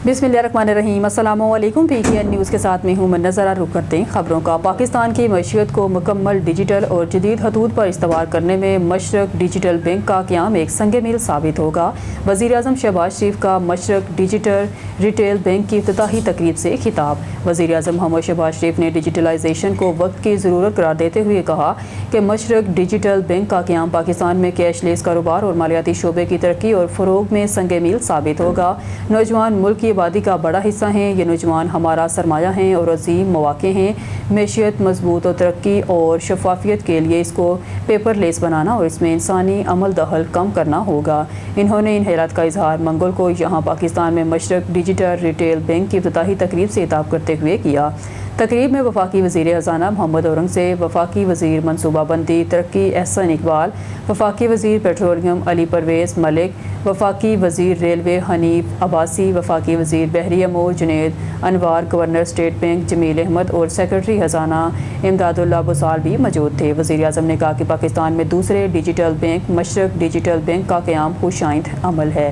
बिस्मिल्लाहिर्रहमानिर्रहीम। अस्सलामु अलैकुम। PTN न्यूज़ के साथ में हूँ मैं। नज़र रुख करते हैं खबरों का। पाकिस्तान की मईशत को मुकम्मल डिजिटल और जदीद हदूद पर इस्तवार करने में मशरक डिजिटल बैंक का क़याम एक संग मील साबित होगा। वज़ीर-ए-आज़म शहबाज शरीफ का मशरक डिजिटल रिटेल बैंक की इफ्तिताही तकरीब से खिताब। वज़ीर-ए-आज़म मोहम्मद शहबाज शरीफ ने डिजिटलाइजेशन को वक्त की ज़रूरत करार देते हुए कहा कि मशरक डिजिटल बैंक का क़याम पाकिस्तान में कैशलेस कारोबार और मालियाती शोबे की तरक्की और फ़रोग में संग मील साबित होगा। नौजवान मुल्क की आबादी का बड़ा हिस्सा हैं। ये नौजवान हमारा सरमाया हैं और अजीम मौक़े हैं। मैशियत मजबूत और तरक्की और शफाफियत के लिए इसको पेपरलेस बनाना और इसमें इंसानी अमल दखल कम करना होगा। इन्होंने इन हैरत का इजहार मंगल को यहाँ पाकिस्तान में मशरक डिजिटल रिटेल बैंक की इफ्तिताही तकरीब से खिताब करते हुए किया। तकरीब में वफाकी वज़ीर ख़ज़ाना मोहम्मद औरंगज़ेब, वफाकी वज़ीर मनसूबाबंदी तरक्की एहसन इकबाल, वफाकी वज़ीर पेट्रोलियम अली परवेज़ मलिक, वफाकी वज़ीर रेलवे हनीफ अब्बासी, वफाकी वज़ीर बहरी अमूर Junaid Anwar, governor state bank Jameel Ahmad और सेक्रेटरी ख़ज़ाना इमदादुल्लाह बुसाल भी मौजूद थे। वज़ीर-ए-आज़म ने कहा कि पाकिस्तान में दूसरे digital bank Mashrak digital bank का क़याम खुशाइंद अमल है।